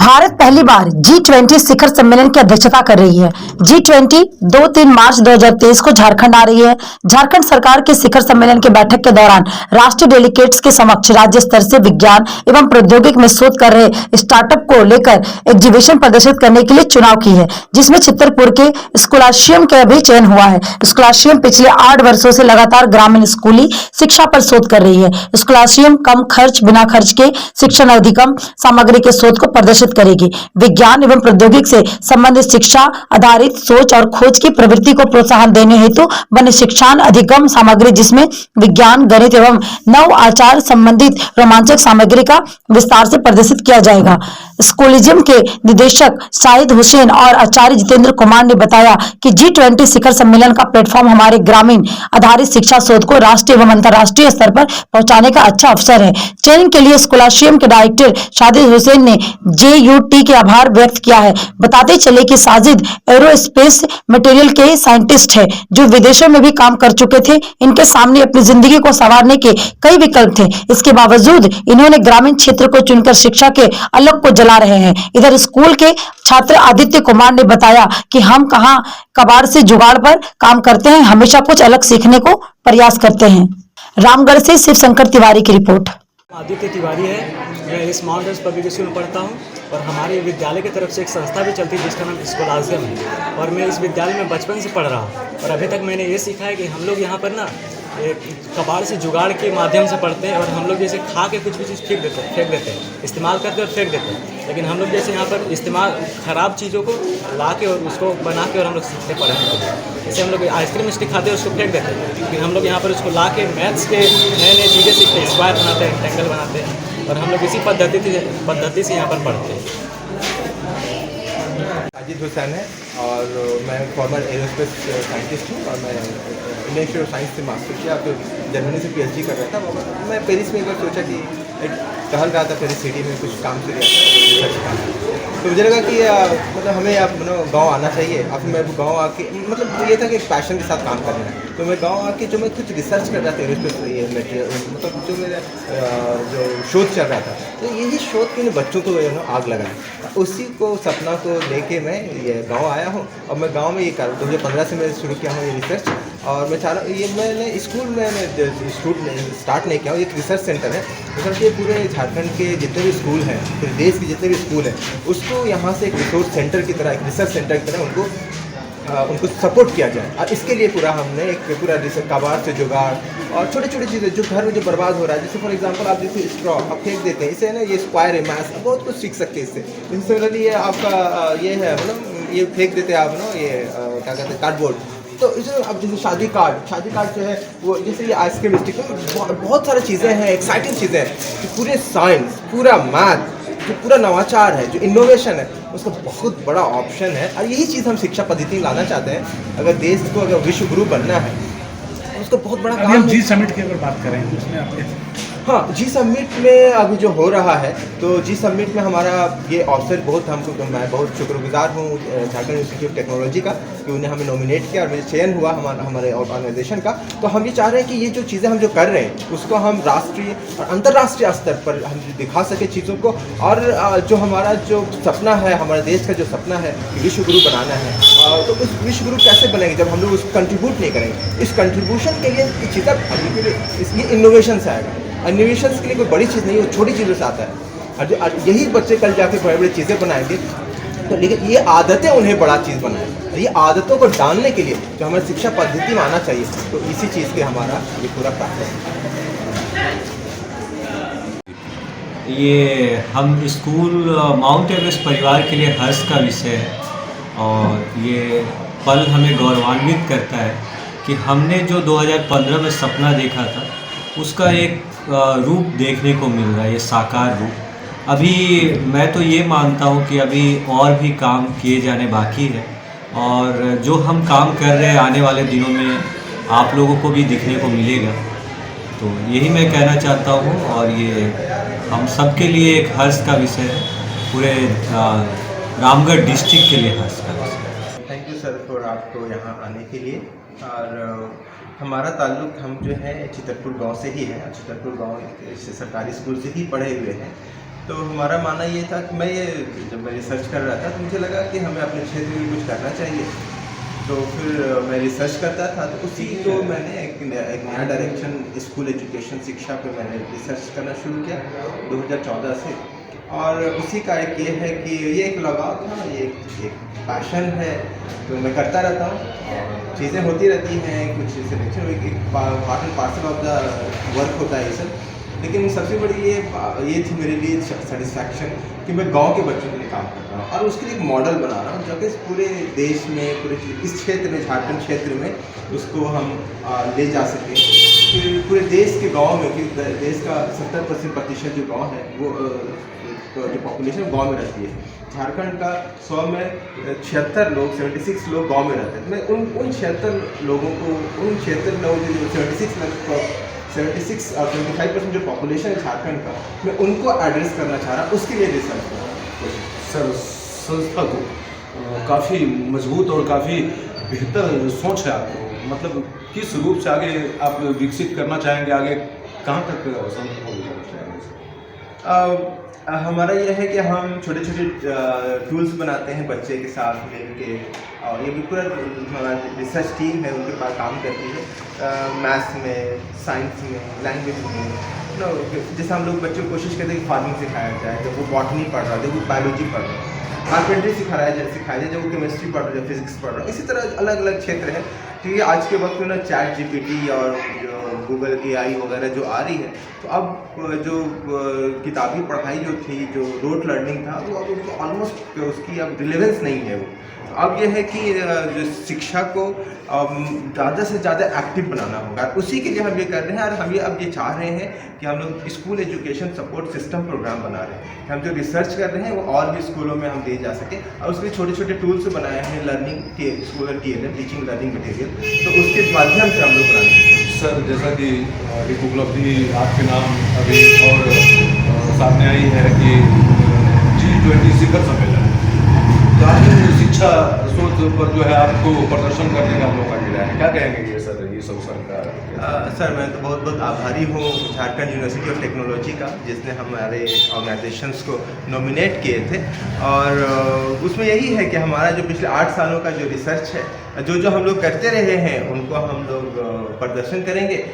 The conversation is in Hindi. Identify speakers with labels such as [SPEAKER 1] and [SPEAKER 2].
[SPEAKER 1] भारत पहली बार G20 शिखर सम्मेलन की अध्यक्षता कर रही है। G20 2-3 मार्च 2023 को झारखंड आ रही है। झारखंड सरकार के शिखर सम्मेलन की बैठक के दौरान राष्ट्रीय डेलीगेट्स के समक्ष राज्य स्तर से विज्ञान एवं प्रौद्योगिकी में शोध कर रहे स्टार्टअप को लेकर एग्जीबिशन प्रदर्शित करने के लिए चुनाव की है, जिसमें चित्रपुर के स्कॉलरशिप का भी चयन हुआ है। स्कॉलरशिप पिछले 8 वर्षों से लगातार ग्रामीण स्कूली शिक्षा पर शोध कर रही है। स्कॉलरशिप कम खर्च, बिना खर्च के शिक्षण अधिगम सामग्री के शोध को प्रदर्शित करेगी। विज्ञान एवं प्रौद्योगिकी से संबंधित शिक्षा आधारित सोच और खोज की प्रवृत्ति को प्रोत्साहन देने हेतु बने शिक्षण अधिगम सामग्री, जिसमें विज्ञान, गणित एवं नव आचार संबंधित रोमांचक सामग्री का विस्तार से प्रदर्शित किया जाएगा। स्कूलिज्म के निदेशक शाहिद हुसैन और आचार्य जितेंद्र कुमार ने बताया कि G20 शिखर सम्मेलन का प्लेटफॉर्म हमारे ग्रामीण आधारित शिक्षा शोध को राष्ट्रीय एवं अंतर्राष्ट्रीय स्तर पर पहुंचाने का अच्छा अवसर है। चयन के लिए स्कॉलरशिप के डायरेक्टर शाहिद हुसैन ने JUT के आभार व्यक्त किया है। बताते चले कि साजिद एरोस्पेस मटेरियल के साइंटिस्ट है, जो विदेशों में भी काम कर चुके थे। इनके सामने अपनी जिंदगी को संवारने के कई विकल्प थे। इसके बावजूद इन्होंने ग्रामीण क्षेत्र को चुनकर शिक्षा के अलग को जला रहे हैं। इधर स्कूल के छात्र आदित्य कुमार ने बताया कि हम कहां कबाड़ से जुगाड़ पर काम करते हैं, हमेशा कुछ अलग सीखने को प्रयास करते हैं। रामगढ़ से शिव शंकर तिवारी की रिपोर्ट।
[SPEAKER 2] आदित्य तिवारी है, मैं इस माउंट एवरेस्ट पब्लिक स्कूल में पढ़ता हूँ और हमारे विद्यालय की तरफ से एक संस्था भी चलती है जिसका नाम स्कॉलरशिप है। और मैं इस विद्यालय में बचपन से पढ़ रहा हूँ और अभी तक मैंने ये सीखा है कि हम लोग यहाँ पर ना एक कबाड़ से जुगाड़ के माध्यम से पढ़ते हैं। और हम लोग जैसे खा के कुछ भी चीज़ फेंक देते हैं, इस्तेमाल करते और फेंक देते हैं। लेकिन हम लोग जैसे यहाँ पर इस्तेमाल ख़राब चीज़ों को ला के और उसको बना के और हम लोग सीखते पढ़ने के लिए। जैसे हम लोग आइसक्रीम स्टिक खाते हैं, उसको फेंक देते हैं, फिर हम लोग यहाँ पर उसको ला के मैथ्स के नए नए चीज़ें सीखते हैं, स्क्वायर बनाते हैं, रेक्टेंगल बनाते हैं। और हम लोग इसी पद्धति से यहाँ पर पढ़ते हैं।
[SPEAKER 3] साजिद हुसैन है और मैं फॉर्मर एरोस्पेस साइंटिस्ट हूँ और मैं इंडियन इंस्टीट्यूट ऑफ साइंस से मास्टर किया, फिर जर्मनी से PhD कर रहा था। मैं पेरिस में एक बार सोचा कि एक टहल रहा था पेरिस सिटी में, कुछ काम से गया था, रिसर्च काम। तो मुझे लगा कि मतलब हमें अब गाँव आना चाहिए। अब मैं गाँव आके मतलब ये था कि पैशन के साथ काम करना है। तो मैं गाँव आके जो मैं कुछ रिसर्च कर रहा था एरोस्पेस ये मटेरियल, मतलब जो मेरा जो शोध चल रहा था, तो यही शोध के बच्चों को आग लगा, उसी को सपना को लेके मैं ये गांव आया हूँ। और मैं गांव में ये 2015 से मैं शुरू किया हूँ ये रिसर्च। और मैं चाह रहा हूँ ये मैंने स्कूल में स्टार्ट नहीं किया हूँ, एक रिसर्च सेंटर है। मतलब ये पूरे झारखंड के जितने भी स्कूल हैं, पूरे देश के जितने भी स्कूल हैं, उसको यहाँ से एक रिसोर्स सेंटर की तरह, एक रिसर्च सेंटर की तरह उनको सपोर्ट किया जाए। और इसके लिए पूरा हमने एक पूरा कबाड़ से जुगाड़ और छोटी छोटी चीज़ें जो घर में जो बर्बाद हो रहा है, जैसे फॉर एग्जांपल आप जैसे स्ट्रॉ आप फेंक देते हैं, इसे ना ये स्क्वायर है, मैथ बहुत कुछ सीख सकते हैं इससे। सिमिलरली ये आपका ये है, मतलब ये फेंक देते हैं आप ये क्या कहते हैं कार्डबोर्ड। तो इसे अब जैसे शादी कार्ड जो है वो, जैसे ये आइसक्रीम स्टिक, बहुत सारी चीज़ें हैं, एक्साइटिंग चीज़ें हैं कि पूरे साइंस, पूरा मैथ, जो पूरा नवाचार है, जो इनोवेशन है, उसका बहुत बड़ा ऑप्शन है। और यही चीज़ हम शिक्षा पद्धति में लाना चाहते हैं। अगर देश को अगर विश्व गुरु बनना है, उसको बहुत बड़ा काम है।
[SPEAKER 4] जी समिट की अगर बात करें तो उसमें आपके
[SPEAKER 3] हाँ, जी समिट में अभी जो हो रहा है, तो जी समिट में हमारा ये अवसर बहुत हमको, तो मैं बहुत शुक्रगुजार हूँ झारखंड इंस्टीट्यूट ऑफ टेक्नोलॉजी का कि उन्हें हमें नॉमिनेट किया और मुझे चयन हुआ हमारे ऑर्गेनाइजेशन का। तो हम ये चाह रहे हैं कि ये जो चीज़ें हम जो कर रहे हैं उसको हम राष्ट्रीय और अंतर्राष्ट्रीय स्तर पर हम दिखा सकें चीज़ों को। और जो हमारा जो सपना है, हमारे देश का जो सपना है विश्व गुरु बनाना है, तो उस विश्व गुरु कैसे बनेंगे जब हम लोग उसको कंट्रीब्यूट नहीं करेंगे। इस कंट्रीब्यूशन के लिए चीज़ें अभी के लिए ये इनोवेशन से आएगा। इनोवेशन के लिए कोई बड़ी चीज़ नहीं है, छोटी चीज़ों से आता है। और यही बच्चे कल जाके बड़े बड़ी चीज़ें बनाएंगे। तो लेकिन ये आदतें उन्हें बड़ा चीज़ बनाए, ये आदतों को डालने के लिए जो हमारी शिक्षा पद्धति में आना चाहिए, तो इसी चीज़ के हमारा ये पूरा कार्य है।
[SPEAKER 5] ये हम स्कूल माउंट एवरेस्ट परिवार के लिए हर्ष का विषय है। और ये पल हमें गौरवान्वित करता है कि हमने जो 2015 में सपना देखा था, उसका एक रूप देखने को मिल रहा है, ये साकार रूप। अभी मैं तो ये मानता हूँ कि अभी और भी काम किए जाने बाकी है, और जो हम काम कर रहे हैं आने वाले दिनों में आप लोगों को भी दिखने को मिलेगा। तो यही मैं कहना चाहता हूँ, और ये हम सब के लिए एक हर्ष का विषय है, पूरे रामगढ़ डिस्ट्रिक्ट के लिए हर्ष का विषय।
[SPEAKER 3] थैंक यू सर फॉर आपको यहाँ आने के लिए। और हमारा ताल्लुक़ हम जो है चित्रपुर गांव से ही है। चित्रपुर गांव सरकारी स्कूल से ही पढ़े हुए हैं। तो हमारा मानना ये था कि जब मैं रिसर्च कर रहा था तो मुझे लगा कि हमें अपने क्षेत्र में कुछ करना चाहिए। तो फिर मैं रिसर्च करता था, तो उसी को मैंने एक नया डायरेक्शन स्कूल एजुकेशन शिक्षा पे मैंने रिसर्च करना शुरू किया 2014 से। और उसी का एक ये है कि ये एक लगाव था, ये एक पैशन है, तो मैं करता रहता हूँ। चीज़ें होती रहती हैं, कुछ सिलेक्शन एक part and parcel of the work होता है ये सब। लेकिन सबसे बड़ी ये थी मेरे लिए सेटिस्फैक्शन कि मैं गांव के बच्चों के लिए काम कर रहा हूँ और उसके लिए एक मॉडल बना रहा हूँ जो कि पूरे देश में, पूरे इस क्षेत्र में, झारखंड क्षेत्र में उसको हम ले जा सकें। फिर पूरे देश के गांव में, क्योंकि देश का 70% जो गांव है वो जो पॉपुलेशन गांव में रहती है। झारखंड का 100 में 76 लोग, 76 लोग गांव में रहते हैं। मैं उन 76 लोगों को, उन 76 लोगों के जो 76 और 25% जो पॉपुलेशन है झारखंड का, मैं उनको एड्रेस करना चाह रहा हूँ, उसके लिए रिसर्च कर रहा हूँ।
[SPEAKER 6] सर, संस्था को काफ़ी मजबूत और काफ़ी बेहतर सोच है आपको, मतलब किस रूप से आगे आप विकसित करना चाहेंगे, आगे कहाँ तक संस्था को लेकर चाहेंगे?
[SPEAKER 3] हमारा यह है कि हम छोटे छोटे टूल्स बनाते हैं बच्चे के साथ मिल के, और ये भी पूरा रिसर्च टीम है उनके पास काम करती है, मैथ्स में, साइंस में, लैंग्वेज में। जैसे हम लोग बच्चों को कोशिश करते हैं कि फार्मिंग सिखाया जाए, जब वो बॉटनी पढ़ रहा है, जब वो बायोलॉजी पढ़ रहा है, कारपेंट्री सिखाया जाए जब वो केमिस्ट्री पढ़ रहा है, जब फिजिक्स पढ़ रहा है। इसी तरह अलग अलग क्षेत्र है, क्योंकि आज के वक्त में ना चैट GPT और जो गूगल AI वगैरह जो आ रही है, तो अब जो किताबी पढ़ाई जो थी, जो रोट लर्निंग था, वो अब ऑलमोस्ट उसकी अब रिलेवेंस नहीं है। वो अब यह है कि जो शिक्षा को ज़्यादा से ज़्यादा एक्टिव बनाना होगा, उसी के लिए हम ये कर रहे हैं। और हम ये अब ये चाह रहे हैं कि हम लोग school education support system program बना रहे हैं। हम जो रिसर्च कर रहे हैं वो और भी स्कूलों में हम दे जा सकें, और उसके लिए छोटे छोटे टूल्स बनाए हैं, लर्निंग के school TLM, teaching learning material, तो उसके माध्यम से हम लोग बनाए हैं।
[SPEAKER 6] सर, जैसा कि एक उपलब्धि आपके नाम अभी और सामने आई है कि G20 शिखर सम्मेलन, शिक्षा सोच पर जो है आपको प्रदर्शन करने का मौका मिला है, क्या कहेंगे ये सर, ये सब सरकार?
[SPEAKER 3] सर, मैं तो बहुत बहुत आभारी हूँ झारखंड यूनिवर्सिटी ऑफ टेक्नोलॉजी का, जिसने हमारे ऑर्गेनाइजेशंस को नॉमिनेट किए थे। और उसमें यही है कि हमारा जो पिछले 8 सालों का जो रिसर्च है, जो हम लोग करते रहे हैं, उनको हम लोग प्रदर्शन करेंगे।